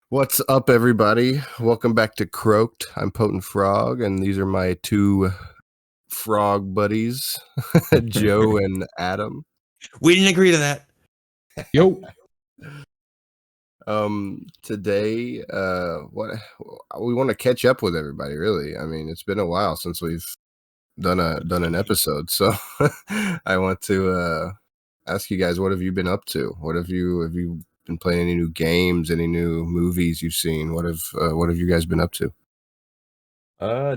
What's up, everybody? Welcome back to Croaked. I'm Potent Frog, and these are my two frog buddies, Joe and Adam. We didn't agree to that. Yo. Today, what we want to catch up with everybody. Really, I mean, it's been a while since we've done an episode, so I want to ask you guys, what have you been up to? Have you been playing any new games, any new movies you've seen? What have you guys been up to?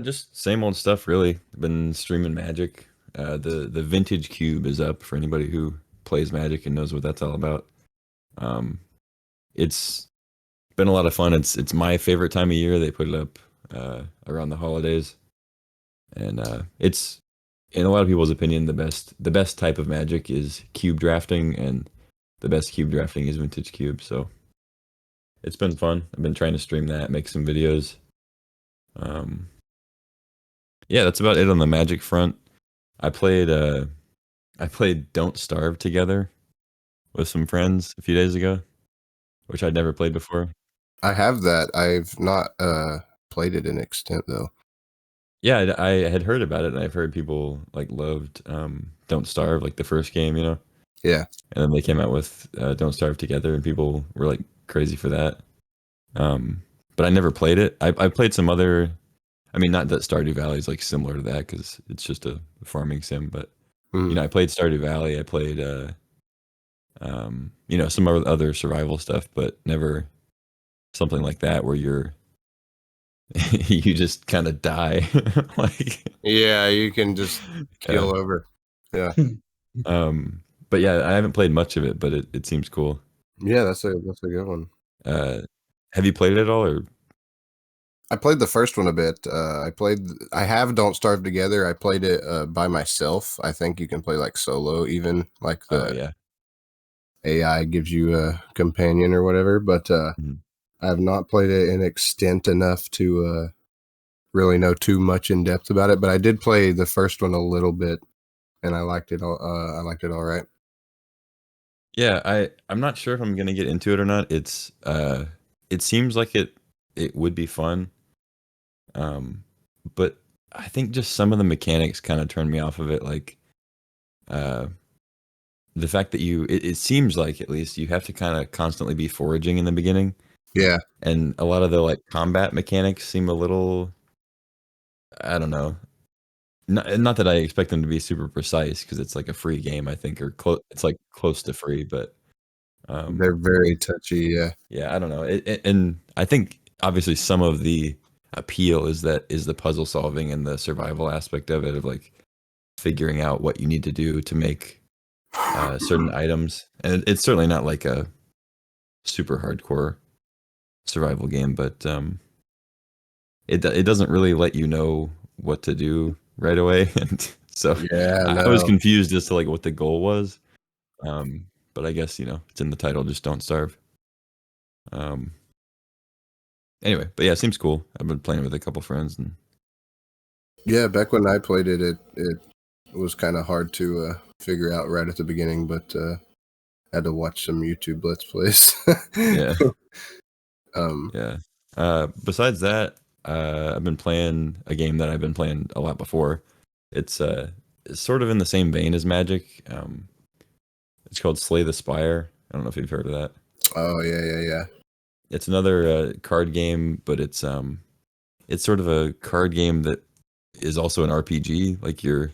Just same old stuff, really. Been streaming Magic. The Vintage Cube is up for anybody who plays Magic and knows what that's all about. It's been a lot of fun. It's my favorite time of year. They put it up around the holidays, and it's, in a lot of people's opinion, the best type of Magic is cube drafting, and the best cube drafting is Vintage Cube. So it's been fun. I've been trying to stream that, make some videos. Yeah, that's about it on the Magic front. I played Don't Starve together with some friends a few days ago, which I'd never played before. I have that. I've not played it in extent though. Yeah, I had heard about it, and I've heard people loved Don't Starve, like the first game, you know. Yeah. And then they came out with Don't Starve together, and people were like crazy for that. But I never played it. I played some other. I mean, not that Stardew Valley is like similar to that because it's just a farming sim, but you know, I played Stardew Valley. I played, you know, some other survival stuff, but never something like that where you're you just kind of die. Yeah, you can just keel over. Yeah. But yeah, I haven't played much of it, but it seems cool. Yeah, that's a good one. Have you played it at all, or? I played the first one a bit. I have Don't Starve Together. I played it by myself. I think you can play like solo, even like the AI gives you a companion or whatever. But I have not played it in extent enough to really know too much in depth about it. But I did play the first one a little bit, and I liked it. I liked it all right. Yeah, I'm not sure if I'm gonna get into it or not. It's it seems like it would be fun. But I think just some of the mechanics kind of turned me off of it. Like, the fact that it seems like, at least, you have to kind of constantly be foraging in the beginning. Yeah. And a lot of the like combat mechanics seem a little, I don't know. Not that I expect them to be super precise because it's like a free game, I think, or it's like close to free, but they're very touchy. Yeah. Yeah, I don't know. And I think obviously some of the appeal is the puzzle solving and the survival aspect of it, of like figuring out what you need to do to make certain items. And it's certainly not like a super hardcore survival game, but it doesn't really let you know what to do right away. And so yeah, I was confused as to like what the goal was. But I guess, you know, it's in the title, just Don't Starve. Anyway, but yeah, it seems cool. I've been playing with a couple friends, and yeah, back when I played it, it was kind of hard to figure out right at the beginning, but had to watch some YouTube Let's Plays. Yeah. Yeah. Besides that, I've been playing a game that I've been playing a lot before. It's sort of in the same vein as Magic. It's called Slay the Spire. I don't know if you've heard of that. Oh yeah. It's another card game, but it's sort of a card game that is also an RPG. Like you're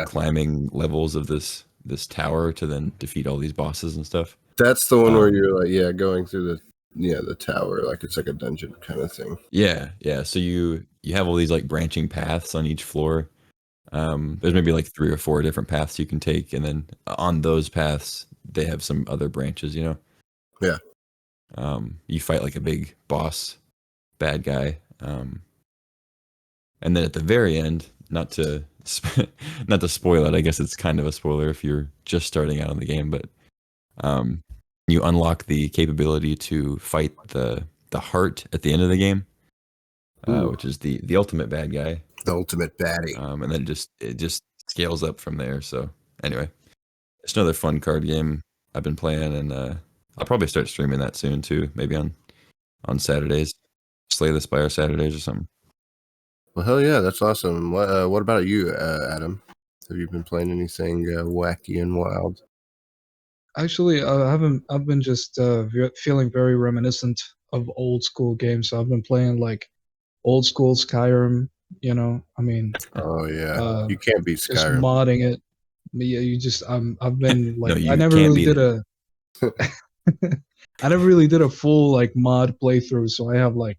climbing levels of this tower to then defeat all these bosses and stuff. That's the one where you're like, going through the tower, like it's like a dungeon kind of thing. Yeah. So you have all these like branching paths on each floor. There's maybe like 3 or 4 different paths you can take, and then on those paths they have some other branches, you know. Yeah. You fight like a big boss bad guy, and then at the very end, not to spoil it, I guess it's kind of a spoiler if you're just starting out in the game, but you unlock the capability to fight the heart at the end of the game, which is the ultimate bad guy, the ultimate baddie. And then it just scales up from there. So anyway, it's another fun card game I've been playing, and I'll probably start streaming that soon too, maybe on on Saturdays, Slay the Spire Saturdays or something. Well, hell yeah, that's awesome. What about you, Adam? Have you been playing anything wacky and wild? Actually, I haven't. I've been just feeling very reminiscent of old school games. So I've been playing like old school Skyrim. You know, I mean, Oh yeah, you can't beat just Skyrim. modding it. Yeah, you just. I've been like, No, I you never can't really beat did a. I never really did a full like mod playthrough, so I have like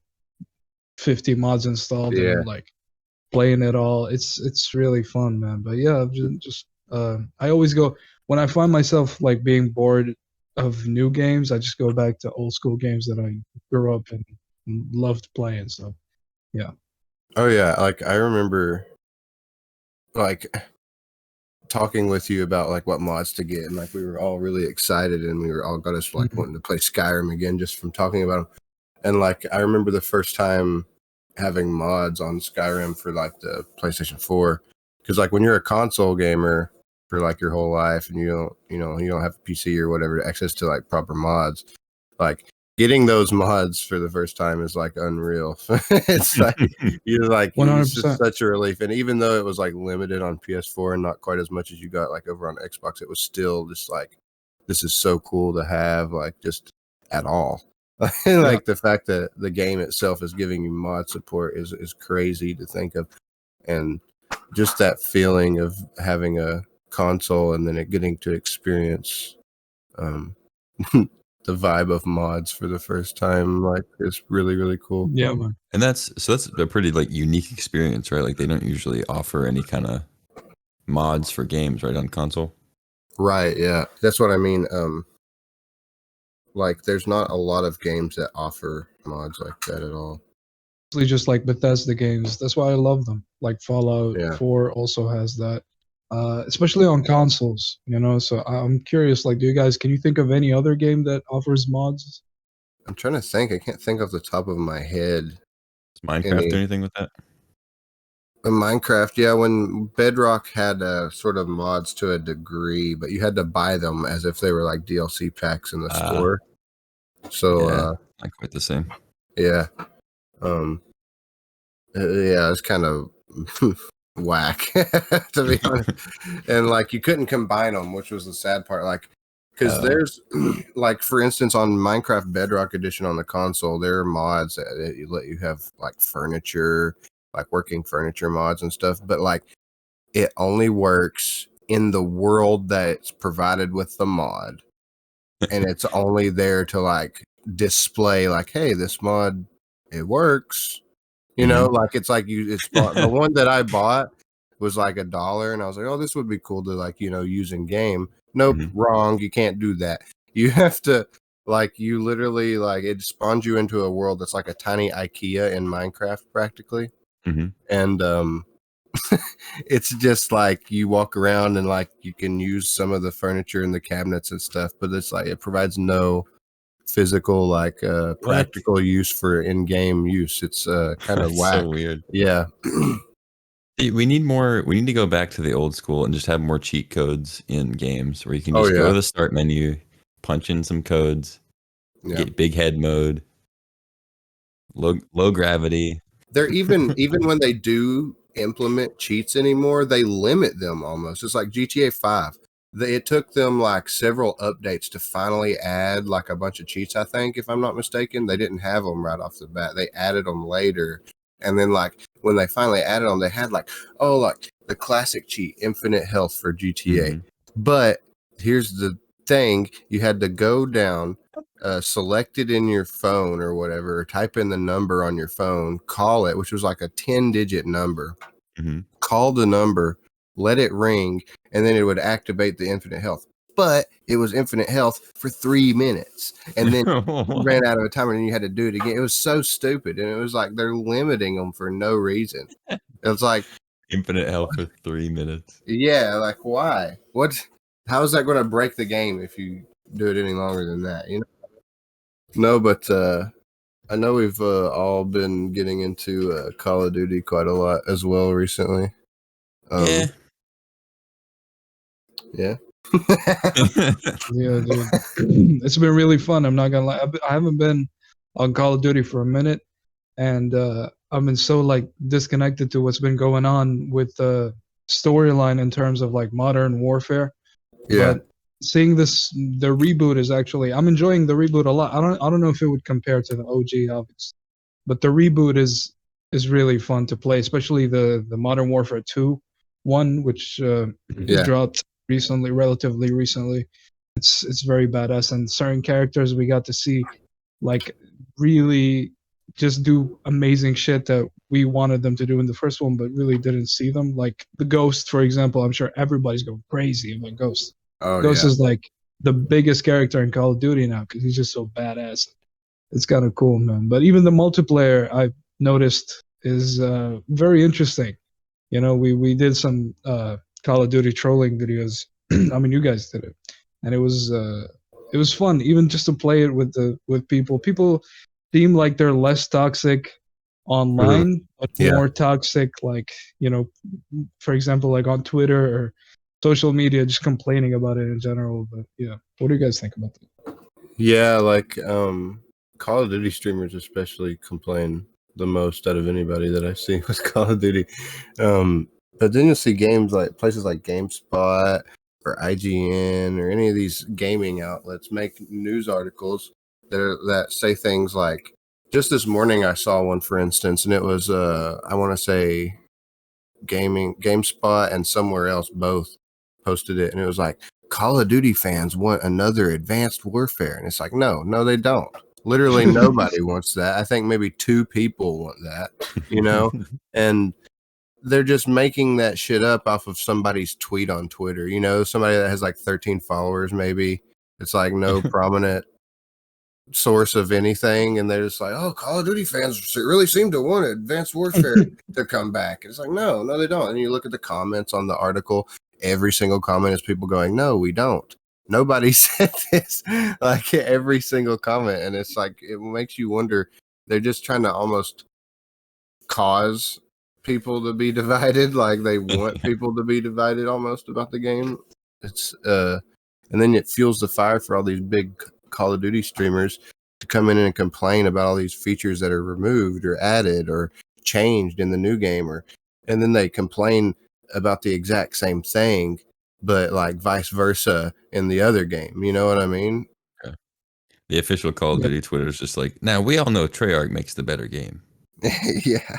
50 mods installed, and Yeah. I'm like playing it all. It's really fun, man. But yeah, I've just I always go when I find myself like being bored of new games, I just go back to old school games that I grew up and loved playing. So yeah. Oh yeah, like I remember like talking with you about like what mods to get, and like we were all really excited, and we were all got us like wanting to play Skyrim again just from talking about them. And like I remember the first time having mods on Skyrim for like the PlayStation 4, because like when you're a console gamer for like your whole life and you don't have a PC or whatever access to like proper mods, like getting those mods for the first time is like unreal. It's like you're like 100%. It's just such a relief. And even though it was like limited on PS4 and not quite as much as you got like over on Xbox, it was still just like this is so cool to have like just at all. Like the fact that the game itself is giving you mod support is crazy to think of. And just that feeling of having a console and then it getting to experience the vibe of mods for the first time, like, is really, really cool. Yeah, man. And that's a pretty like unique experience, right? Like they don't usually offer any kind of mods for games, right, on console. Right, yeah. That's what I mean. Like there's not a lot of games that offer mods like that at all. Just like Bethesda games. That's why I love them. Like Fallout Yeah. 4 also has that. Especially on consoles, you know. So I'm curious, like, can you think of any other game that offers mods? I'm trying to think. I can't think off the top of my head. Does Minecraft do anything with that? Minecraft, yeah, when Bedrock had sort of mods to a degree, but you had to buy them as if they were like DLC packs in the store. So yeah, not quite the same. Yeah. Yeah, it's kind of whack to be honest. And like you couldn't combine them, which was the sad part. Like, because there's like, for instance, on Minecraft Bedrock Edition on the console, there are mods that let you have like furniture, like working furniture mods and stuff. But like, it only works in the world that's provided with the mod, and it's only there to like display, like, hey, this mod, it works. You know, like it's like the one that I bought was like $1, and I was like, oh, this would be cool to like, use in game. Nope, wrong. You can't do that. You have to like, you literally like it spawns you into a world that's like a tiny IKEA in Minecraft practically. And it's just like you walk around and like you can use some of the furniture and the cabinets and stuff, but it's like it provides no physical like practical use for in-game use. It's kind of whack. So weird. Yeah. We need to go back to the old school and just have more cheat codes in games where you can just go to the start menu, punch in some codes, get big head mode, low gravity. They're even when they do implement cheats anymore, they limit them almost. It's like GTA 5. It took them like several updates to finally add like a bunch of cheats, I think, if I'm not mistaken. They didn't have them right off the bat. They added them later. And then like when they finally added them, they had like the classic cheat, infinite health for GTA. But here's the thing. You had to go down, select it in your phone or whatever, type in the number on your phone, call it, which was like a 10-digit number. Call the number, let it ring, and then it would activate the infinite health. But it was infinite health for 3 minutes, and then you ran out of a timer, and you had to do it again. It was so stupid, and it was like they're limiting them for no reason. It was like infinite health for 3 minutes. Yeah, like why? How is that going to break the game if you do it any longer than that? No, but I know we've all been getting into Call of Duty quite a lot as well recently. Yeah. Yeah, dude. It's been really fun. I'm not gonna lie. I haven't been on Call of Duty for a minute, and I've been so like disconnected to what's been going on with the storyline in terms of like modern warfare. Yeah. But seeing this, the reboot is actually, I'm enjoying the reboot a lot. I don't know if it would compare to the OG, obviously, but the reboot is really fun to play, especially the Modern Warfare 2 one, which dropped recently, relatively recently. It's very badass, and certain characters we got to see like really just do amazing shit that we wanted them to do in the first one, but really didn't see them. Like the Ghost, for example. I'm sure everybody's going crazy about Ghost. Oh, Ghost yeah. is like the biggest character in Call of Duty now because he's just so badass. It's kind of cool, man. But even the multiplayer I've noticed is very interesting. You know, we did some Call of Duty trolling videos. I mean, you guys did it, and it was fun, even just to play it with people. People seem like they're less toxic online, but more toxic, like, you know, for example, like on Twitter or social media, just complaining about it in general. But yeah, what do you guys think about that? Yeah, like Call of Duty streamers especially complain the most out of anybody that I see with Call of Duty. But then you'll see games like places like GameSpot or IGN or any of these gaming outlets make news articles that say things like, just this morning I saw one, for instance, and it was I want to say GameSpot and somewhere else both posted it, and it was like, Call of Duty fans want another Advanced Warfare. And it's like, no, they don't. Literally nobody wants that. I think maybe 2 people want that, you know? And they're just making that shit up off of somebody's tweet on Twitter, you know, somebody that has like 13 followers maybe. It's like no prominent source of anything, and they're just like, oh, Call of Duty fans really seem to want Advanced Warfare to come back. And it's like, no, they don't. And you look at the comments on the article, every single comment is people going, no, we don't. Nobody said this. Like every single comment. And it's like, it makes you wonder, they're just trying to almost cause people to be divided. Like they want people to be divided almost about the game. It's and then it fuels the fire for all these big Call of Duty streamers to come in and complain about all these features that are removed or added or changed in the new game, and then they complain about the exact same thing, but like vice versa in the other game. You know what I mean? Yeah. The official Call of Duty Twitter is just like, now we all know Treyarch makes the better game. Yeah.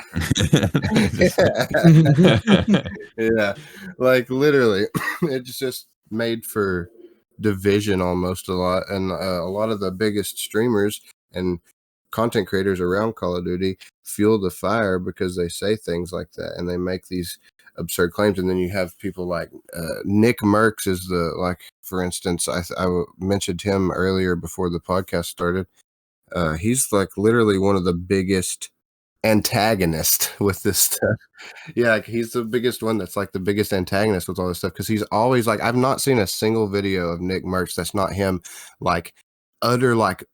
Yeah. Like literally, it's just made for division almost a lot, and a lot of the biggest streamers and content creators around Call of Duty fuel the fire because they say things like that and they make these absurd claims. And then you have people like Nick Merc is the, like, for instance, I mentioned him earlier before the podcast started. He's like literally one of the biggest antagonists with this stuff. Yeah, like he's the biggest one that's like the biggest antagonist with all this stuff, because he's always like, I've not seen a single video of Nick Merch that's not him like utter like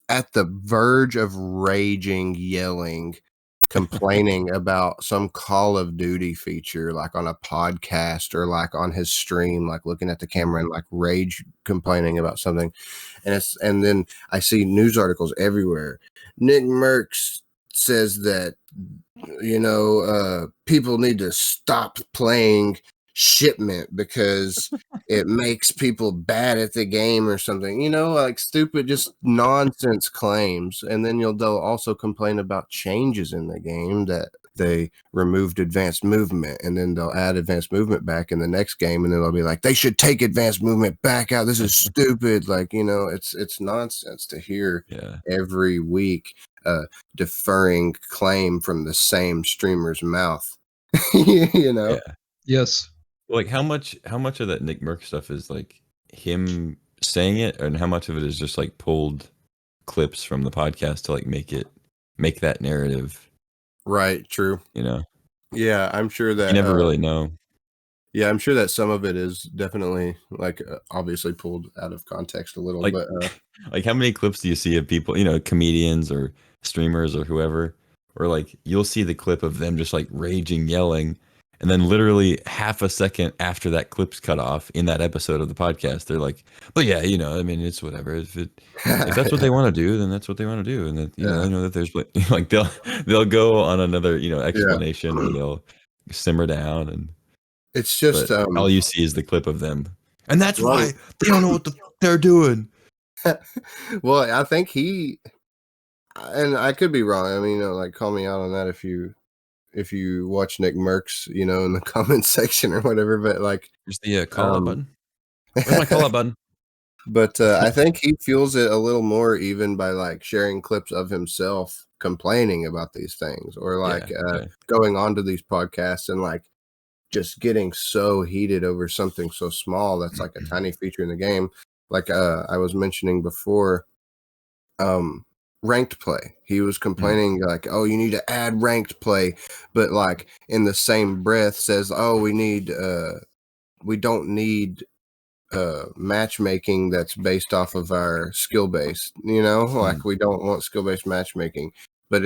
at the verge of raging, yelling, complaining about some Call of Duty feature, like on a podcast or like on his stream, like looking at the camera and like rage complaining about something. And then I see news articles everywhere. Nick Merckx says that, you know, people need to stop playing Shipment because it makes people bad at the game or something, you know, like stupid, just nonsense claims. And then they'll also complain about changes in the game, that they removed advanced movement, and then they'll add advanced movement back in the next game, and then they'll be like, they should take advanced movement back out. This is stupid. Like, you know, it's nonsense to hear every week deferring claim from the same streamer's mouth. You know? Yeah. Yes. Like how much of that Nick Merc stuff is like him saying it, and how much of it is just like pulled clips from the podcast to like make that narrative? Right. True. You know? Yeah, I'm sure that you never really know. Yeah, I'm sure that some of it is definitely like obviously pulled out of context a little, like, but like how many clips do you see of people, you know, comedians or streamers or whoever, or like you'll see the clip of them just like raging, yelling, And then literally half a second after that clip's cut off in that episode of the podcast, they're like, but yeah, I mean, it's whatever. If that's what they want to do, then that's what they want to do. And then, I know that there's like they'll go on another, explanation or they'll simmer down and it's just, all you see is the clip of them. And that's why they don't know what they're doing. Well, I think and I could be wrong. I mean, like call me out on that if you watch Nick Merck's, in the comment section or whatever, but like there's the call out button. Where's my call out button? But I think he fuels it a little more even by like sharing clips of himself complaining about these things or like going on to these podcasts and like just getting so heated over something so small that's like a tiny feature in the game. Like I was mentioning before, ranked play. He was complaining like, oh, you need to add ranked play, but like in the same breath says, oh, we don't need matchmaking that's based off of our skill base, like we don't want skill based matchmaking, but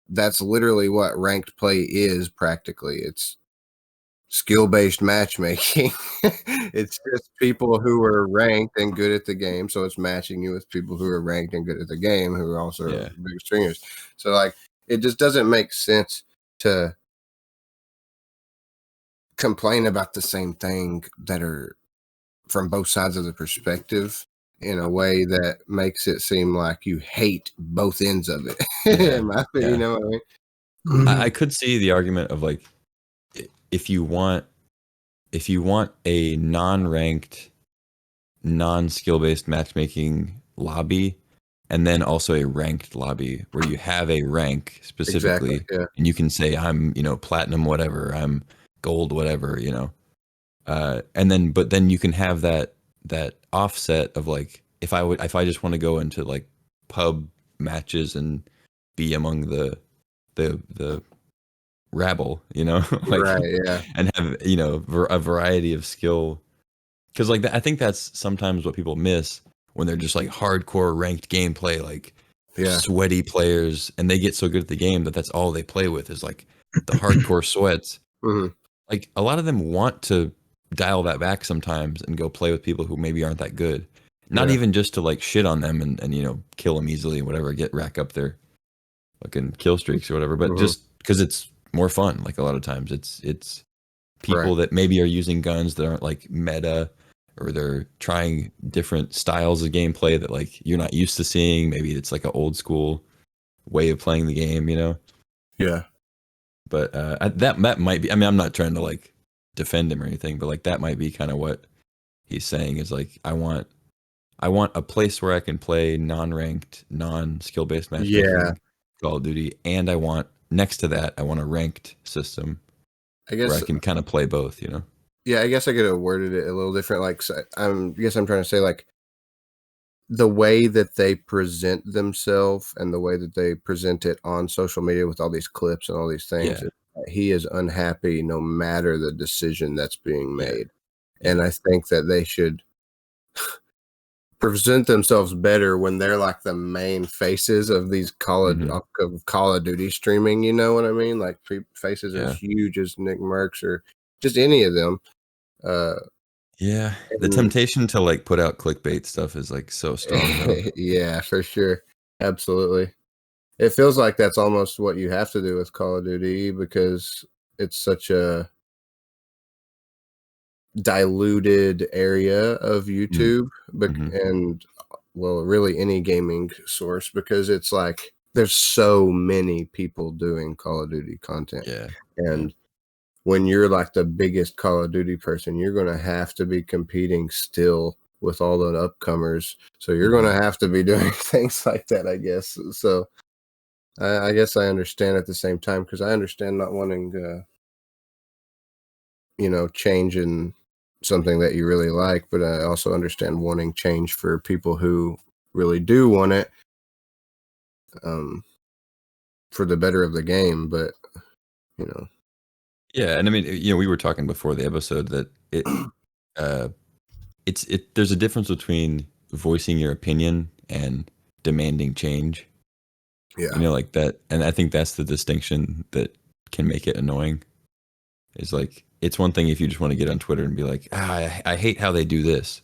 that's literally what ranked play is practically. It's skill based matchmaking. It's just people who are ranked and good at the game, so it's matching you with people who are ranked and good at the game who are also big stringers. So like it just doesn't make sense to complain about the same thing that are from both sides of the perspective in a way that makes it seem like you hate both ends of it. In my opinion, you know what I mean? I could see the argument of like, if you want a non-ranked, non-skill-based matchmaking lobby, and then also a ranked lobby where you have a rank specifically, and you can say I'm, platinum whatever, I'm gold whatever, and then you can have that offset of like if I just want to go into like pub matches and be among the rabble, like, right, and have a variety of skill, because like I think that's sometimes what people miss when they're just like hardcore ranked gameplay, like sweaty players, and they get so good at the game that's all they play with is like the hardcore sweats. Like a lot of them want to dial that back sometimes and go play with people who maybe aren't that good. Not even just to like shit on them and kill them easily and whatever, rack up their fucking kill streaks or whatever, but just because it's more fun. Like a lot of times it's people that maybe are using guns that aren't like meta, or they're trying different styles of gameplay that like you're not used to seeing. Maybe it's like an old school way of playing the game, Yeah. But that might be. I mean, I'm not trying to like defend him or anything, but like that might be kind of what he's saying is like I want a place where I can play non-ranked, non-skill based matchmaking Call of Duty, and I want next to that I want a ranked system. I guess where I can kind of play both, Yeah, I guess I could have worded it a little different. Like, I guess I'm trying to say like the way that they present themselves and the way that they present it on social media with all these clips and all these things, he is unhappy no matter the decision that's being made. And I think that they should present themselves better when they're like the main faces of these Call of Duty streaming, you know what I mean? Like faces as huge as Nick Merck's or just any of them. The temptation to like put out clickbait stuff is like so strong. Yeah, for sure. Absolutely. It feels like that's almost what you have to do with Call of Duty because it's such a diluted area of YouTube and well, really any gaming source, because it's like there's so many people doing Call of Duty content. And when you're like the biggest Call of Duty person, you're going to have to be competing still with all the upcomers. So you're going to have to be doing things like that, I guess. So I guess I understand at the same time, because I understand not wanting change in something that you really like, but I also understand wanting change for people who really do want it for the better of the game. But yeah, and I mean, we were talking before the episode that there's a difference between voicing your opinion and demanding change. Like that, and I think that's the distinction that can make it annoying. Is like, it's one thing if you just want to get on Twitter and be like, I hate how they do this.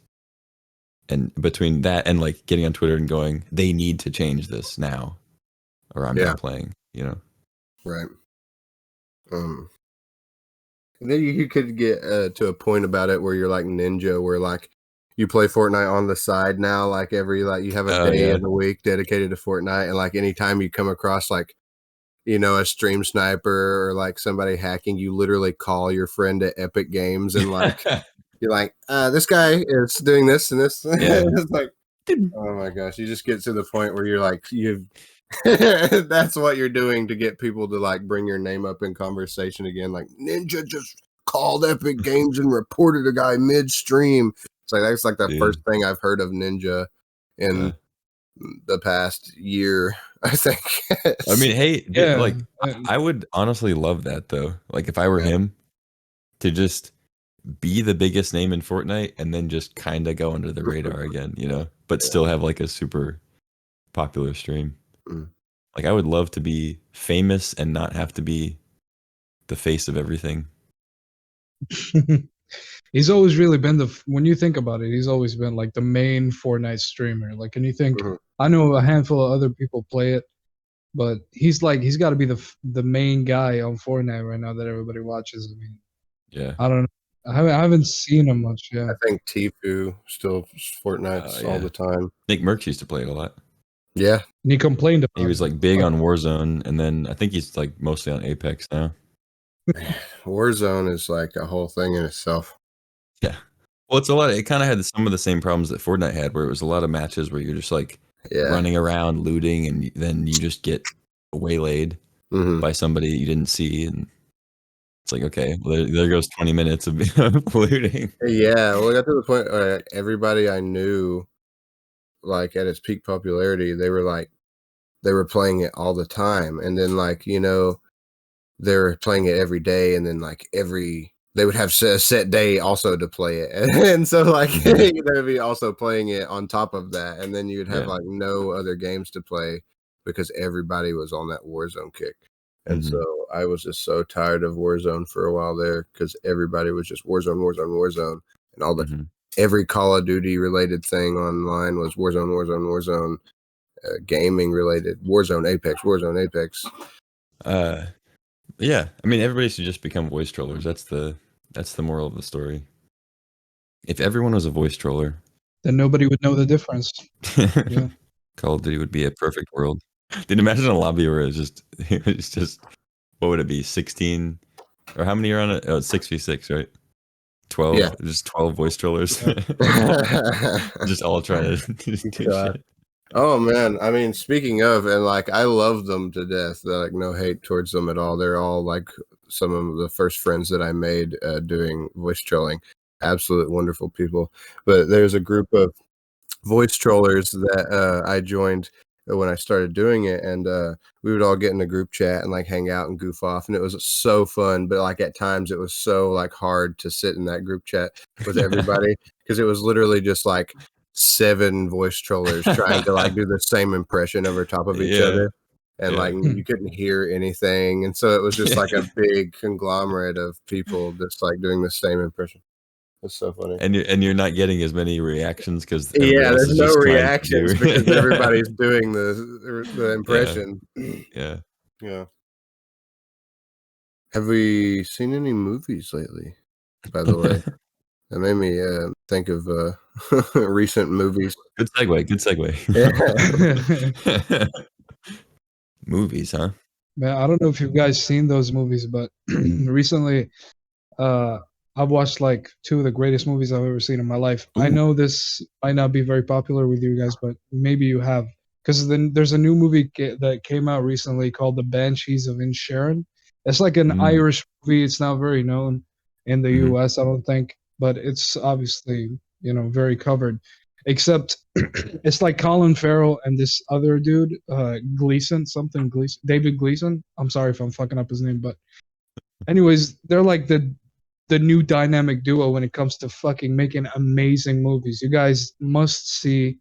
And between that and like getting on Twitter and going, they need to change this now, or I'm not playing, you know? Right. And then you could get to a point about it where you're like Ninja, where like you play Fortnite on the side now, like you have a day of the week dedicated to Fortnite, and like anytime you come across like, you know, a stream sniper or like somebody hacking, you literally call your friend at Epic Games and like you're like, this guy is doing this and this. Yeah. It's like, oh my gosh, you just get to the point where you're like, that's what you're doing to get people to like bring your name up in conversation again. Like, Ninja just called Epic Games and reported a guy midstream. It's like that's like the first thing I've heard of Ninja in the past year, I think. I mean, hey, like I would honestly love that though. Like if I were him, to just be the biggest name in Fortnite and then just kind of go under the radar again, you know, but still have like a super popular stream. Like I would love to be famous and not have to be the face of everything. He's always really been when you think about it, he's always been like the main Fortnite streamer. Like, and you think, I know a handful of other people play it, but he's got to be the main guy on Fortnite right now that everybody watches. I mean, yeah, I don't know. I haven't seen him much. Yeah, I think Tfue still Fortnite all the time. I think Merc used to play it a lot. Yeah, and he complained about he was like big on Warzone, and then I think he's like mostly on Apex now. Warzone is like a whole thing in itself. Yeah, well, it's a lot. It kind of had some of the same problems that Fortnite had, where it was a lot of matches where you're just like running around looting, and then you just get waylaid by somebody you didn't see, and it's like, okay, well, there goes 20 minutes of looting. Yeah, well, I got to the point where everybody I knew, like at its peak popularity, they were playing it all the time, and then like, you know, they were playing it every day, and then like they would have a set day also to play it, and so like they would be also playing it on top of that, and then you would have like no other games to play because everybody was on that Warzone kick. And so I was just so tired of Warzone for a while there because everybody was just Warzone, and all the every Call of Duty related thing online was Warzone, gaming related Warzone, Apex. Yeah, I mean, everybody should just become voice trollers. That's the moral of the story. If everyone was a voice troller, then nobody would know the difference. Yeah. Call of Duty would be a perfect world. Dude, imagine a lobby where it's just what would it be, 16 or how many are on it? Oh, it's 6v6, right? 12, just 12 voice trollers. Just all trying to do shit. Oh man, I mean, speaking of, and like I love them to death. They're like no hate towards them at all. They're all like some of the first friends that I made doing voice trolling. Absolute wonderful people. But there's a group of voice trollers that I joined when I started doing it, and we would all get in a group chat and like hang out and goof off, and it was so fun. But like at times it was so like hard to sit in that group chat with everybody because it was literally just like 7 voice trollers trying to like do the same impression over top of each other, and like you couldn't hear anything, and so it was just like a big conglomerate of people just like doing the same impression. It's so funny, and you're not getting as many reactions because there's no reactions because everybody's doing the impression. Yeah. Have we seen any movies lately? By the way, that made me think of recent movies. Good segue. Movies, huh? Man, I don't know if you guys seen those movies, but recently, I've watched like 2 of the greatest movies I've ever seen in my life. Ooh. I know this might not be very popular with you guys, but maybe you have, because then there's a new movie that came out recently called The Banshees of Inisherin. It's like an Irish movie. It's not very known in the U.S., I don't think, but it's obviously, you know, very covered. Except it's like Colin Farrell and this other dude, David Gleason. I'm sorry if I'm fucking up his name, but anyways, they're like the new dynamic duo when it comes to fucking making amazing movies. You guys must see.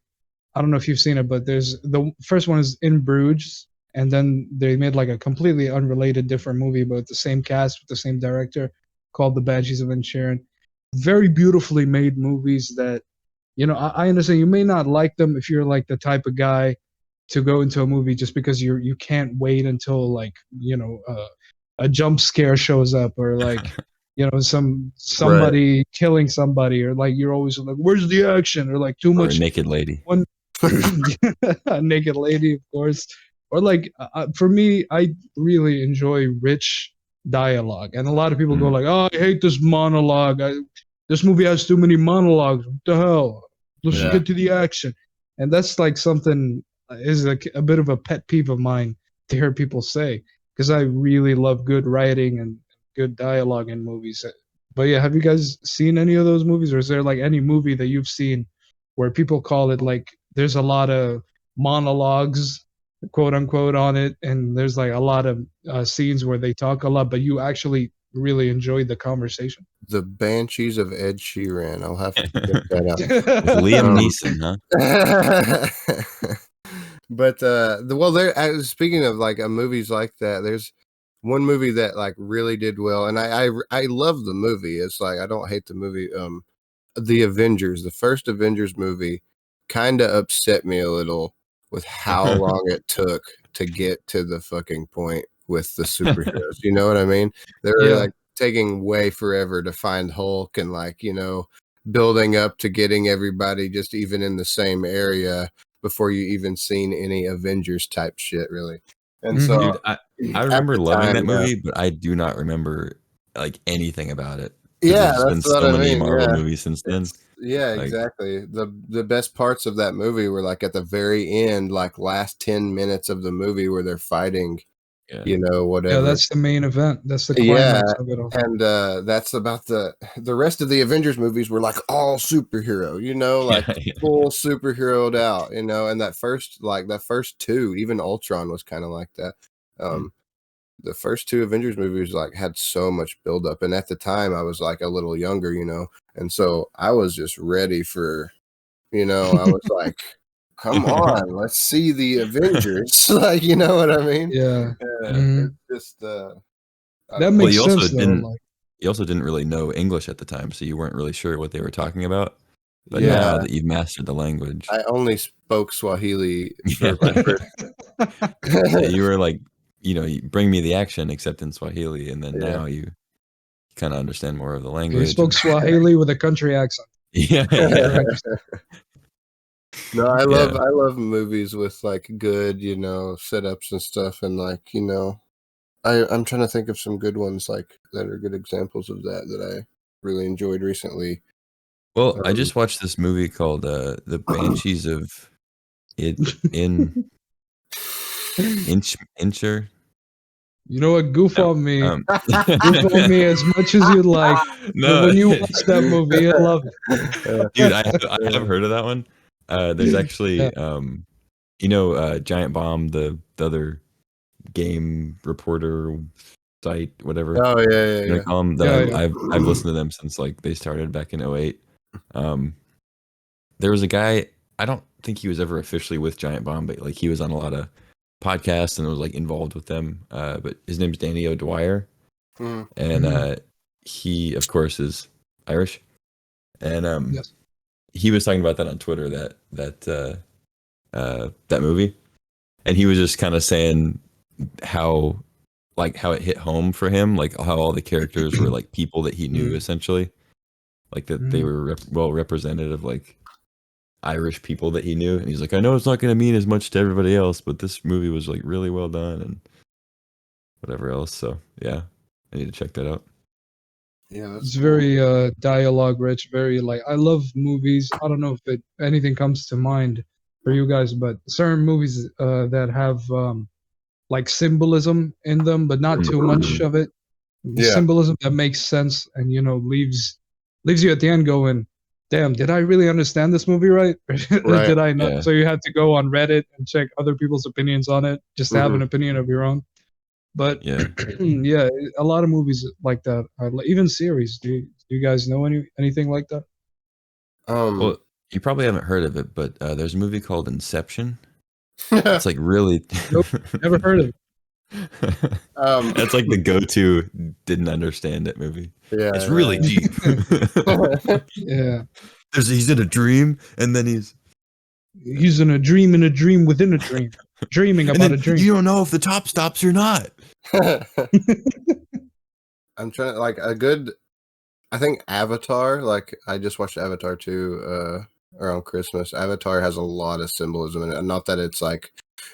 I don't know if you've seen it, but there's the first one is In Bruges, and then they made like a completely unrelated different movie, but the same cast with the same director. called The Banshees of Inisherin. Very beautifully made movies that, you know, I understand you may not like them if you're like the type of guy to go into a movie just because you can't wait until like, you know, a jump scare shows up, or like, you know, somebody killing somebody, or like you're always like, where's the action, or like too much, or a naked lady, a naked lady, of course, or like for me, I really enjoy rich dialogue, and a lot of people go like, oh, I hate this monologue, this movie has too many monologues, what the hell, let's just get to the action. And that's like something is a bit of a pet peeve of mine to hear people say, because I really love good writing and good dialogue in movies. But yeah, have you guys seen any of those movies, or is there like any movie that you've seen where people call it like there's a lot of monologues, quote unquote, on it, and there's like a lot of scenes where they talk a lot, but you actually really enjoyed the conversation? The Banshees of Ed Sheeran. I'll have to check that out. With Liam Neeson, huh? But there. Speaking of like movies like that, there's one movie that like really did well, and I love the movie. It's like I don't hate the movie. The Avengers, the first Avengers movie, kind of upset me a little with how long it took to get to the fucking point with the superheroes. You know what I mean? They were like taking way forever to find Hulk, and like, you know, building up to getting everybody just even in the same area before you even seen any Avengers type shit, really. And so, dude, I remember loving that movie, but I do not remember like anything about it. Yeah, there's been so many Marvel movies since then. Yeah, like, exactly. The best parts of that movie were like at the very end, like last 10 minutes of the movie where they're fighting. You know, whatever. Yeah, that's the main event. That's the climax of it all. And that's about the rest of the Avengers movies were like all superhero, you know, like full superheroed out, you know. And that first two, even Ultron was kind of like that. The first two Avengers movies like had so much buildup, and at the time I was like a little younger, you know, and so I was just ready for, you know, I was like, come on, let's see the Avengers. Like, you know what I mean? Yeah. It's just that makes sense. You also didn't really know English at the time, so you weren't really sure what they were talking about. But now that you've mastered the language, I only spoke Swahili for my first. So you were like, you know, you bring me the action except in Swahili, and then now you kind of understand more of the language. You spoke Swahili with a country accent. No, I love movies with like good, you know, setups and stuff, and like, you know, I'm trying to think of some good ones like that are good examples of that I really enjoyed recently. Well, I just watched this movie called The Banshees of Inisherin. You know what? Goof on me. Goof on me as much as you like. No, but when you watch that movie, you love it. Dude, I have heard of that one. There's actually, you know, Giant Bomb, the other game reporter site, whatever. Oh yeah. Call them, I've listened to them since like they started back in 2008. There was a guy, I don't think he was ever officially with Giant Bomb, but like he was on a lot of podcasts and was like involved with them. But his name's Danny O'Dwyer, and he of course is Irish, and he was talking about that on Twitter, that movie, and he was just kind of saying how it hit home for him, like how all the characters were like people that he knew, essentially, like that they were well represented of like Irish people that he knew. And he's like, I know it's not going to mean as much to everybody else, but this movie was like really well done and whatever else. So yeah, I need to check that out. Yeah, it's very dialogue rich, very like, I love movies. I don't know if anything comes to mind for you guys, but certain movies that have like symbolism in them, but not too much of it. Symbolism that makes sense, and you know, leaves you at the end going, damn, did I really understand this movie right? Or did I not? So you had to go on Reddit and check other people's opinions on it just to have an opinion of your own. But yeah, a lot of movies like that, even series. Do you guys know anything like that? Well, you probably haven't heard of it, but there's a movie called Inception. It's like really nope, never heard of it. That's like the go-to didn't understand it movie. Yeah, it's really deep. Yeah. He's in a dream, and then he's in a dream within a dream, dreaming about a dream. You don't know if the top stops or not. I'm trying to like a good. I think Avatar. Like I just watched Avatar 2 around Christmas. Avatar has a lot of symbolism in it. Not that it's like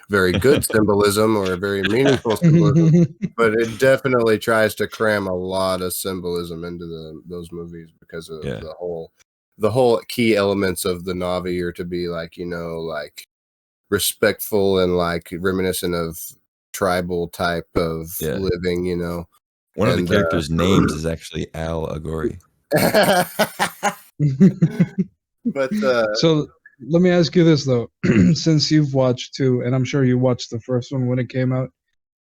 very good symbolism or very meaningful symbolism, but it definitely tries to cram a lot of symbolism into those movies because of the whole key elements of the Na'vi are to be like, you know, like respectful and like reminiscent of tribal type of living, you know. One of the characters' names is actually Al Agori. But so let me ask you this though, since you've watched 2, and I'm sure you watched the first one when it came out,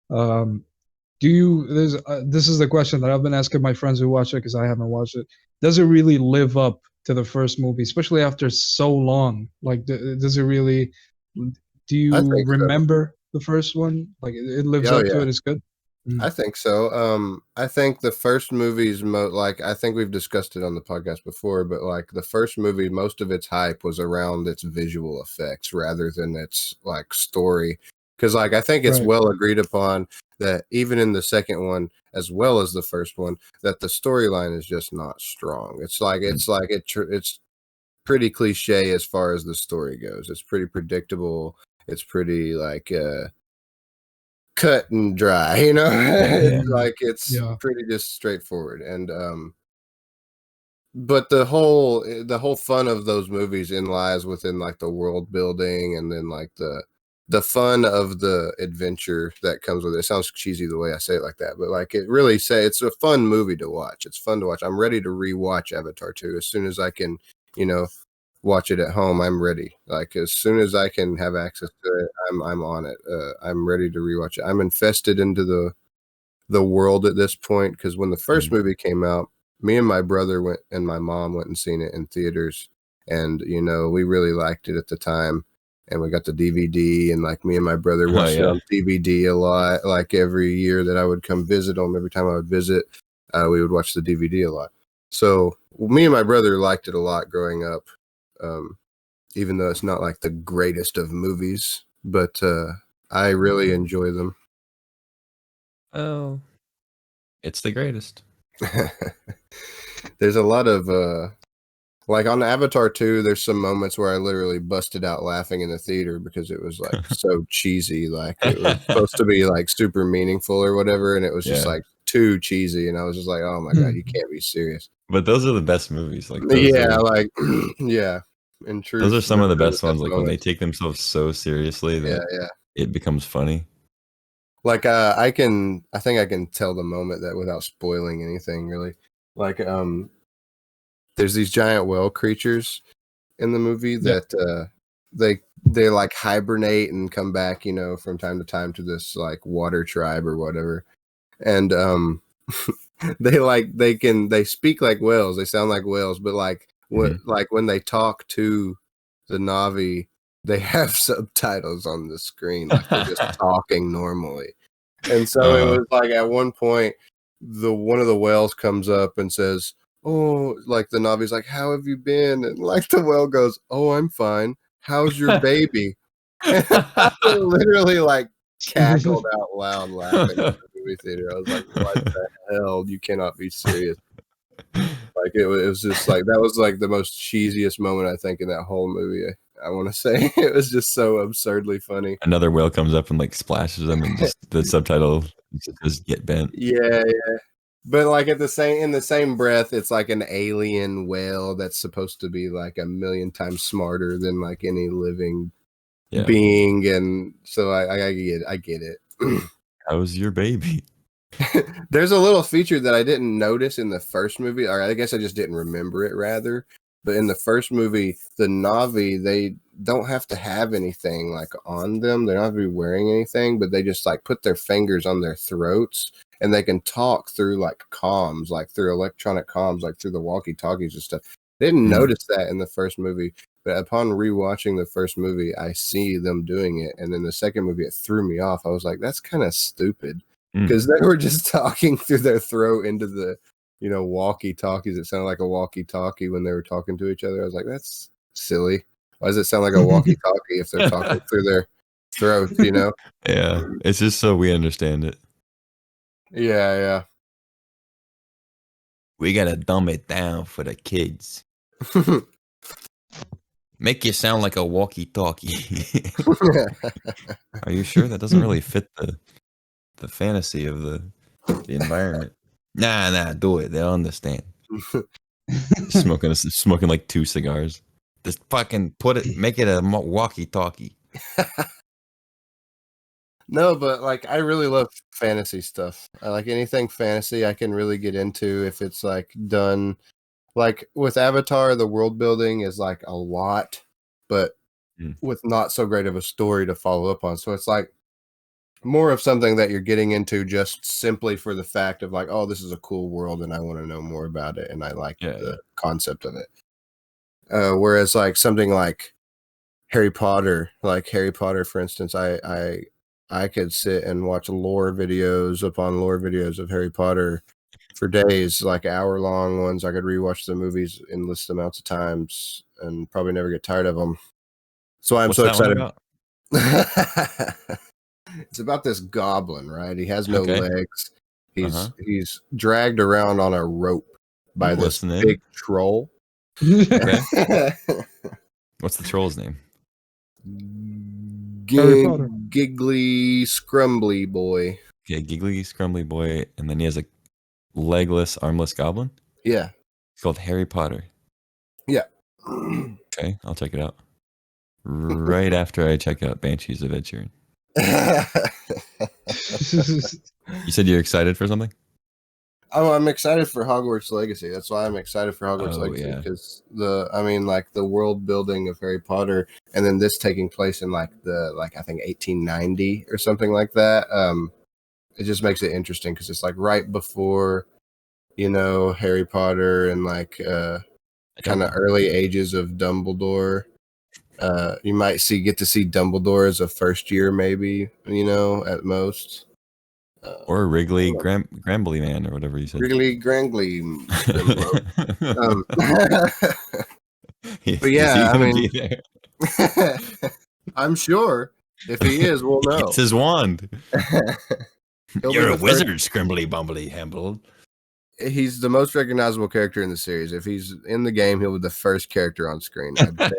do you? This is the question that I've been asking my friends who watch it because I haven't watched it. Does it really live up to the first movie, especially after so long? Like, does it really? Do you remember the first one? Like, it lives up to it. It's good. I think so. I think the first movie's like I think we've discussed it on the podcast before, but like the first movie, most of its hype was around its visual effects rather than its like story. Because like I think it's well agreed upon that even in the second one, as well as the first one, that the storyline is just not strong. It's pretty cliche as far as the story goes. It's pretty predictable. It's pretty like cut and dry, you know. It's pretty just straightforward. And but the whole fun of those movies lies within like the world building and then like the fun of the adventure that comes with it. It sounds cheesy the way I say it like that, but like it really it's a fun movie to watch. It's fun to watch. I'm ready to rewatch Avatar 2 as soon as I can, you know, watch it at home. I'm ready. Like as soon as I can have access to it, I'm on it. I'm ready to rewatch it. I'm invested into the world at this point because when the first movie came out, me and my brother went and my mom went and seen it in theaters, and you know we really liked it at the time, and we got the DVD, and like me and my brother watched it on DVD a lot. Like every year that I would come visit them, every time I would visit, we would watch the DVD a lot. So me and my brother liked it a lot growing up. Even though it's not like the greatest of movies, but I really enjoy them. Oh, it's the greatest. There's a lot of like on Avatar 2, there's some moments where I literally busted out laughing in the theater because it was like so cheesy. Like it was supposed to be like super meaningful or whatever, and it was just like too cheesy, and I was just like, oh my god, you can't be serious. But those are the best movies. Like in truth, those are some of the best ones. Like when they take themselves so seriously that it becomes funny. Like I think I can tell the moment that without spoiling anything really. Like there's these giant whale creatures in the movie that they like hibernate and come back, you know, from time to time to this like water tribe or whatever. And they speak like whales, they sound like whales, but like when they talk to the Na'vi, they have subtitles on the screen, like they're just talking normally. And so it was like at one point, one of the whales comes up and says, "Oh," like the Na'vi's like, "How have you been?" And like the whale goes, "Oh, I'm fine. How's your baby?" And I literally like cackled out loud laughing in the movie theater. I was like, "What the hell? You cannot be serious." Like it was just like that was like the most cheesiest moment I think in that whole movie. I want to say it was just so absurdly funny. Another whale comes up and like splashes them, and just the subtitle just get bent. Yeah. But like in the same breath, it's like an alien whale that's supposed to be like a million times smarter than like any living being, and so I get it. How's your baby? There's a little feature that I didn't notice in the first movie, or I guess I just didn't remember it rather. But in the first movie, the Na'vi, they don't have to have anything like on them. They don't have to be wearing anything, but they just like put their fingers on their throats and they can talk through like comms, like through electronic comms, like through the walkie-talkies and stuff. I didn't notice that in the first movie, But upon rewatching the first movie, I see them doing it, and then the second movie, it threw me off. I was like, "That's kind of stupid," because they were just talking through their throat into the, walkie-talkies. It sounded like a walkie-talkie when they were talking to each other. I was like, "That's silly. Why does it sound like a walkie-talkie if they're talking through their throats?" Yeah, it's just so we understand it. Yeah. We gotta dumb it down for the kids. Make you sound like a walkie-talkie. Are you sure that doesn't really fit the fantasy of the environment? Nah, do it. They'll understand. Smoking like 2 cigars. Just fucking make it a walkie-talkie. No, but like I really love fantasy stuff. I like anything fantasy I can really get into if it's like done. Like with Avatar, the world building is like a lot, but with not so great of a story to follow up on. So it's like more of something that you're getting into just simply for the fact of like, oh, this is a cool world and I want to know more about it and I like the concept of it. Whereas like something like Harry Potter, for instance, I could sit and watch lore videos upon lore videos of Harry Potter for days, like hour-long ones. I could rewatch the movies endless amounts of times and probably never get tired of them. So I'm so excited. It's about this goblin, right? He has no legs. He's dragged around on a rope by this big troll. Okay. What's the troll's name? Giggly Scrumbly Boy. Okay, Giggly Scrumbly Boy, and then he has a legless, armless goblin? Yeah. It's called Harry Potter. Yeah. Okay, I'll check it out. Right after I check out Banshees of Ed Sheeran. You said you're excited for something? Oh, I'm excited for Hogwarts Legacy. That's why I'm excited for Hogwarts Legacy, because the world building of Harry Potter, and then this taking place in I think 1890 or something like that. It just makes it interesting because it's like right before, Harry Potter and kind of early ages of Dumbledore. You might get to see Dumbledore as a first year, maybe, at most. Or Wrigley Grambly Man, or whatever you said. Wrigley Grangly. But yeah, I mean, I'm sure if he is, we'll know. It's his wand. You're a wizard, Scrimbly Bumbly Hamble. He's the most recognizable character in the series. If he's in the game, he'll be the first character on screen. I bet.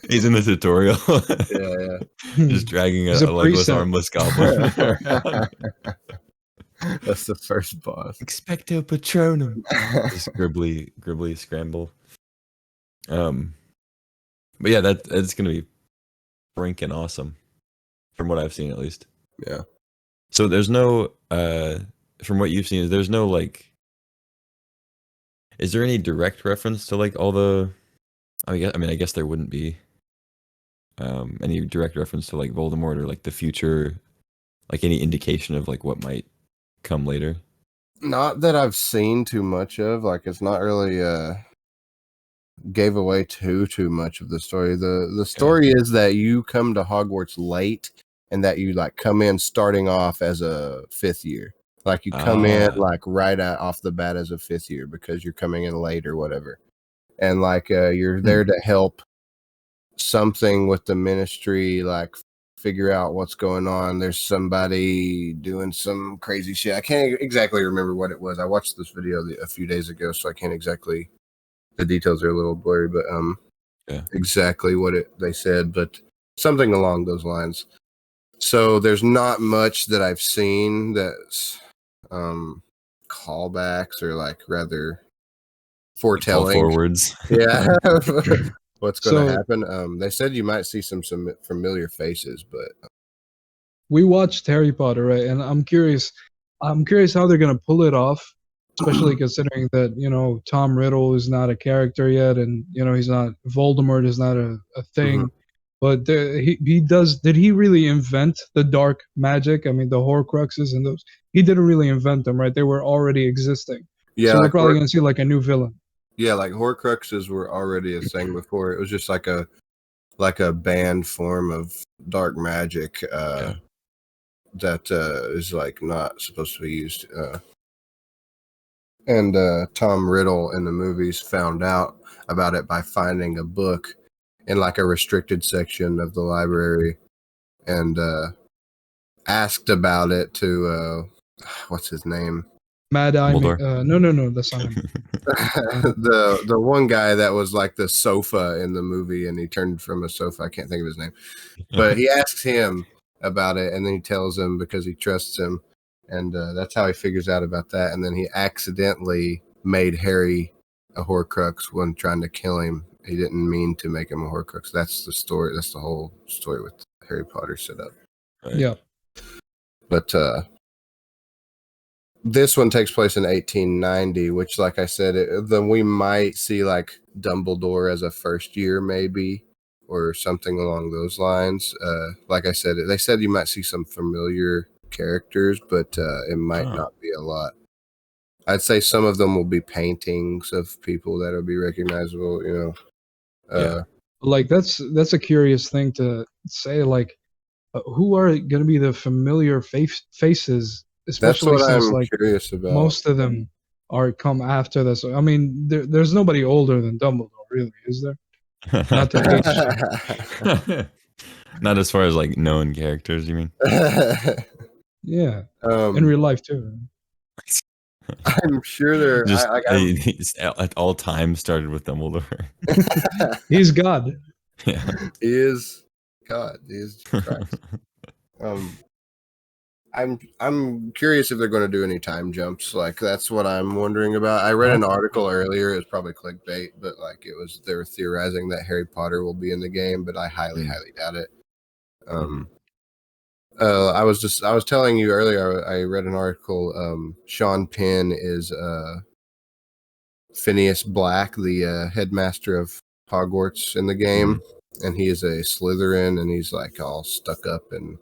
He's in the tutorial. Yeah. Just dragging a legless, armless goblin. That's the first boss. Expecto Patronum. Just gribbly scramble. But yeah, that's gonna be freaking awesome, from what I've seen at least. Yeah. So there's no from what you've seen, there's no is there any direct reference to all the I guess there wouldn't be any direct reference to Voldemort or the future, any indication of what might come later? Not that I've seen too much of. It's not really gave away too much of the story. The story is that you come to Hogwarts late and that you come in starting off as a 5th year. You come in right off the bat as a 5th year because you're coming in late or whatever. And you're there to help something with the ministry, figure out what's going on. There's somebody doing some crazy shit. I can't exactly remember what it was. I watched this video a few days ago, so I can't exactly, the details are a little blurry, but exactly what they said, but something along those lines. So there's not much that I've seen that's callbacks or rather foretelling forwards. Yeah. What's going to happen. They said you might see some familiar faces, but we watched Harry Potter, right? And I'm curious how they're going to pull it off, especially considering that Tom Riddle is not a character yet, and he's not, Voldemort is not a thing. Mm-hmm. But he does. Did he really invent the dark magic? I mean, the Horcruxes and those. He didn't really invent them, right? They were already existing. Yeah. So we're probably going to see a new villain. Yeah, like Horcruxes were already a thing before. It was just like a banned form of dark magic that is like not supposed to be used. And Tom Riddle in the movies found out about it by finding a book in like a restricted section of the library, and asked about it to what's his name? Mad Eye. No, that's not him. The one guy that was like the sofa in the movie, and he turned from a sofa. I can't think of his name, but he asks him about it, and then he tells him because he trusts him, and that's how he figures out about that. And then he accidentally made Harry a Horcrux when trying to kill him. He didn't mean to make him a Horcrux. That's the story. That's the whole story with Harry Potter set up. Right. Yeah. But this one takes place in 1890, which, like I said, then we might see like Dumbledore as a first year, maybe, or something along those lines. Like I said, they said you might see some familiar characters, but it might not be a lot. I'd say some of them will be paintings of people that'll be recognizable. You know, like that's a curious thing to say. Like, who are going to be the familiar faces? Especially that's what since I'm like curious about. Most of them are come after this. I mean, there's nobody older than Dumbledore, really, is there? Not to age check. Not as far as like known characters, you mean? Yeah. In real life too. I'm sure they're just at all times started with Dumbledore. He's God. Yeah, he is God. He is Christ. I'm curious if they're going to do any time jumps. Like that's what I'm wondering about. I read an article earlier. It was probably clickbait, but like they were theorizing that Harry Potter will be in the game, but I highly doubt it. I was telling you earlier. I read an article. Sean Penn is Phineas Black, the headmaster of Hogwarts in the game, and he is a Slytherin, and he's like all stuck up and.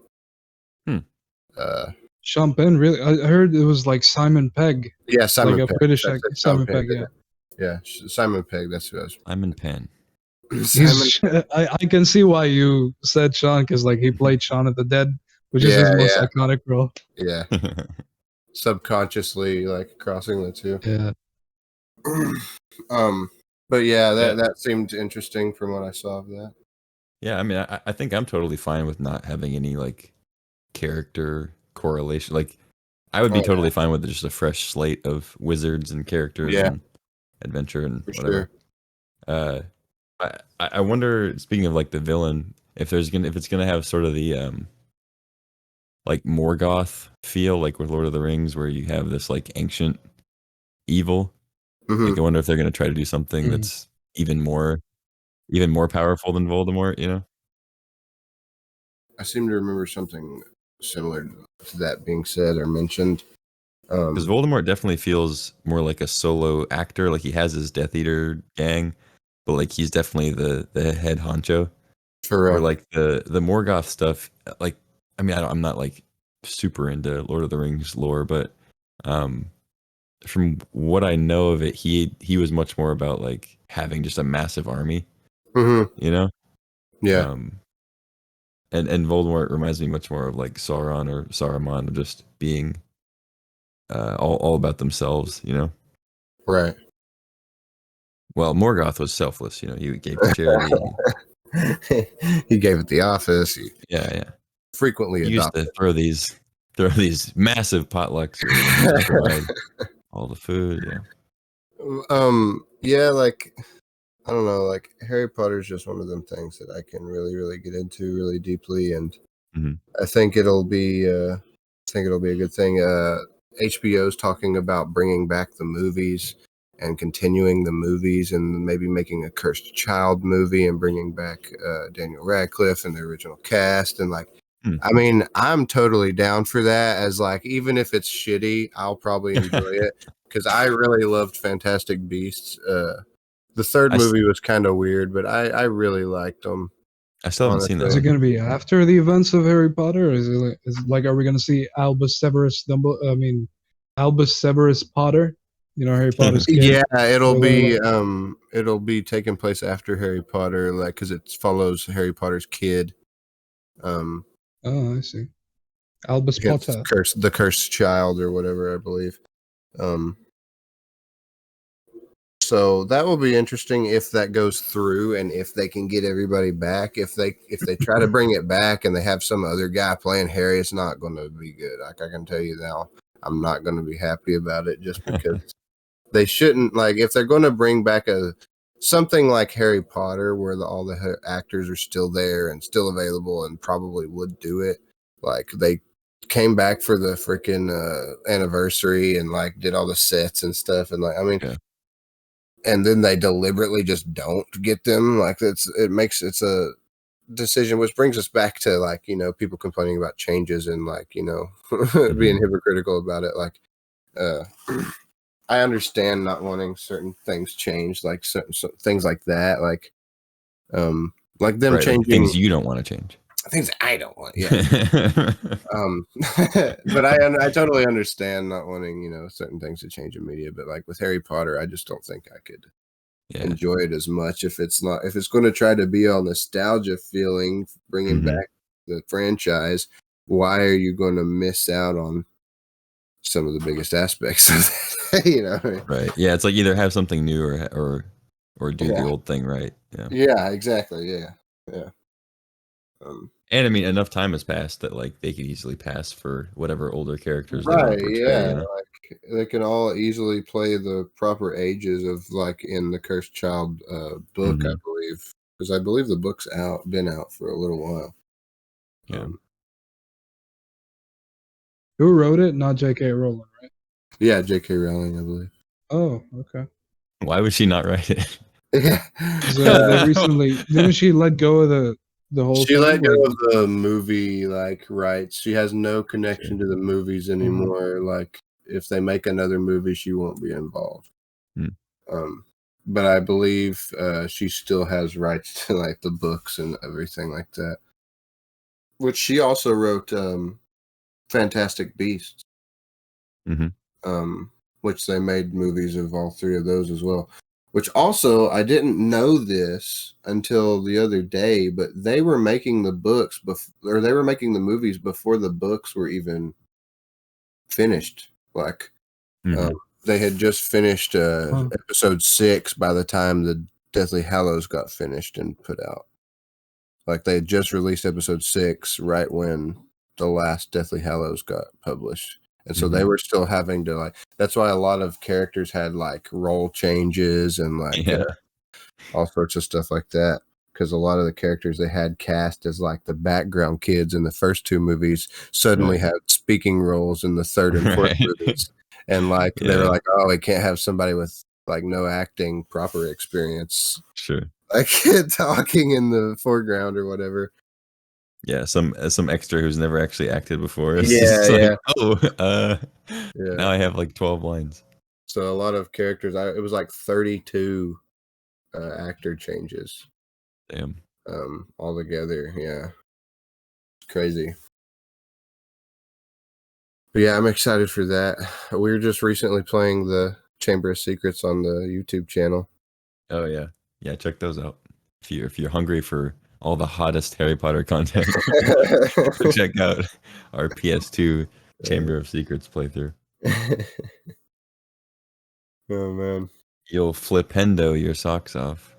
Sean Penn, really? I heard it was like Simon Pegg. Yeah, Simon like Pegg. A British actor. Simon Pegg, yeah. Yeah, Simon Pegg, that's who I was. Simon Penn. I can see why you said Sean, because like he played Shaun of the Dead, which is his most iconic role. Yeah. Subconsciously like crossing the two. Yeah. But that seemed interesting from what I saw of that. Yeah, I mean I think I'm totally fine with not having any like character correlation. Like I would be totally fine with just a fresh slate of wizards and characters and adventure and whatever. Sure. I wonder, speaking of like the villain, if it's gonna have sort of the like Morgoth feel, like with Lord of the Rings, where you have this like ancient evil. Like I wonder if they're gonna try to do something that's even more powerful than Voldemort, you know? I seem to remember something similar to that being said or mentioned. Because Voldemort definitely feels more like a solo actor. Like he has his Death Eater gang, but like he's definitely the head honcho. Or like the Morgoth stuff. Like I mean, I'm not like super into Lord of the Rings lore, but from what I know of it, he was much more about like having just a massive army. You know? Yeah. And Voldemort reminds me much more of like Sauron or Saruman, of just being all about themselves, you know? Right. Well, Morgoth was selfless, you know. He gave to charity. He gave it the office. Yeah. Frequently he used to throw these massive potlucks to provide all the food. Yeah. Yeah, like I don't know, like Harry Potter is just one of them things that I can really, really get into really deeply, and I think it'll be a good thing. HBO's talking about bringing back the movies and continuing the movies, and maybe making a Cursed Child movie and bringing back Daniel Radcliffe and the original cast, and like. I mean, I'm totally down for that. As like, even if it's shitty, I'll probably enjoy it because I really loved Fantastic Beasts. The third movie was kind of weird, but I really liked them. I still haven't seen that. Is it going to be after the events of Harry Potter? Or is it like are we going to see Albus Severus Potter You know, Harry Potter's kid. Yeah, it'll be taking place after Harry Potter, like because it follows Harry Potter's kid. Oh, I see. Albus Potter. The cursed child or whatever, I believe. So that will be interesting if that goes through and if they can get everybody back. If they try to bring it back and they have some other guy playing Harry, it's not going to be good. Like I can tell you now, I'm not going to be happy about it just because they shouldn't. Like if they're going to bring back something like Harry Potter where all the actors are still there and still available and probably would do it. Like they came back for the freaking anniversary and like did all the sets and stuff and like I mean. Yeah. And then they deliberately just don't get them. Like it's a decision, which brings us back to like, you know, people complaining about changes and like, you know, being hypocritical about it. Like, I understand not wanting certain things changed, like certain things like that. Like them changing like things you don't want to change. Things I don't want, yeah. But I totally understand not wanting, you know, certain things to change in media. But like with Harry Potter, I just don't think I could enjoy it as much if it's going to try to be all nostalgia feeling, bringing back the franchise. Why are you going to miss out on some of the biggest aspects of that? You know, right? Yeah, it's like either have something new or do the old thing, right? Yeah, exactly. Yeah. And I mean, enough time has passed that like they could easily pass for whatever older characters right, they want to portray. Yeah, you know? like they can all easily play the proper ages of like in the Cursed Child book, I believe, because I believe the book's been out for a little while. Yeah. Who wrote it? Not J.K. Rowling, right? Yeah, J.K. Rowling, I believe. Oh, okay. Why would she not write it? Yeah, they recently didn't she let go of the whole she thing? let go of the movie like rights. She has no connection to the movies anymore. Like if they make another movie, she won't be involved. But I believe she still has rights to like the books and everything like that. Which she also wrote Fantastic Beasts. Which they made movies of all three of those as well. Which also, I didn't know this until the other day, but they were making the books or they were making the movies before the books were even finished. Like, they had just finished episode 6 by the time the Deathly Hallows got finished and put out. Like, they had just released episode 6 right when the last Deathly Hallows got published. And so they were still having to like, that's why a lot of characters had like role changes and like all sorts of stuff like that. Because a lot of the characters they had cast as like the background kids in the first 2 movies suddenly had speaking roles in the third and fourth movies. And like, they were like, oh, we can't have somebody with like no acting proper experience. Sure. Like talking in the foreground or whatever. Yeah, some extra who's never actually acted before. It's now I have like 12 lines. So a lot of characters, it was like 32 actor changes. Damn. All together, yeah. It's crazy. But yeah, I'm excited for that. We were just recently playing the Chamber of Secrets on the YouTube channel. Oh yeah. Yeah, check those out. If you're hungry for all the hottest Harry Potter content, check out our PS2 Chamber of Secrets playthrough. Oh man, you'll flipendo your socks off.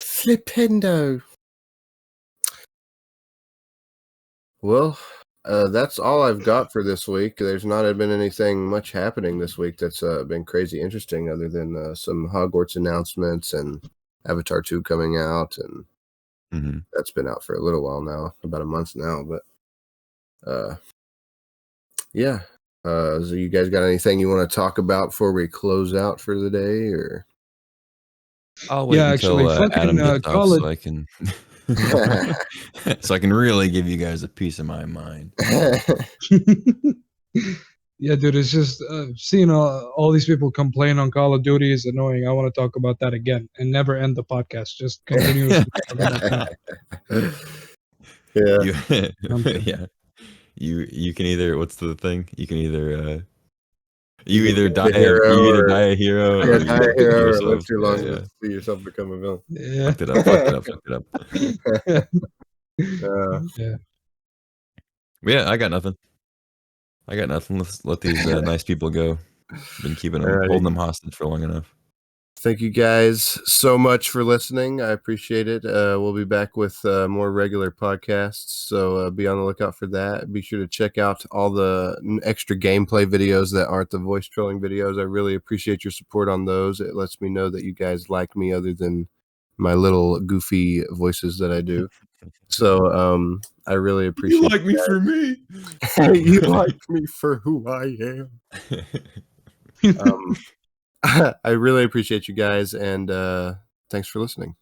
Flipendo. Well, that's all I've got for this week. There's not been anything much happening this week that's been crazy interesting, other than some Hogwarts announcements and Avatar 2 coming out, and that's been out for a little while now, about a month now. But yeah. So you guys got anything you want to talk about before we close out for the day, or? I'll wait until Adam gets off so I can so I can really give you guys a piece of my mind. Yeah, dude, it's just seeing all these people complain on Call of Duty is annoying. I want to talk about that again and never end the podcast. Just continuously talk about that. Yeah. You can either, what's the thing? You can either You either die a hero, or die a hero, or live yourself. too long to see yourself become a villain. Yeah. Fucked it up. Yeah, I got nothing. Let's let these nice people go. Been keeping them, holding them hostage for long enough. Thank you guys so much for listening. I appreciate it. We'll be back with more regular podcasts, so be on the lookout for that. Be sure to check out all the extra gameplay videos that aren't the voice trolling videos. I really appreciate your support on those. It lets me know that you guys like me other than my little goofy voices that I do. So I really appreciate you. Like me for me. You like me for who I am. I really appreciate you guys, and thanks for listening.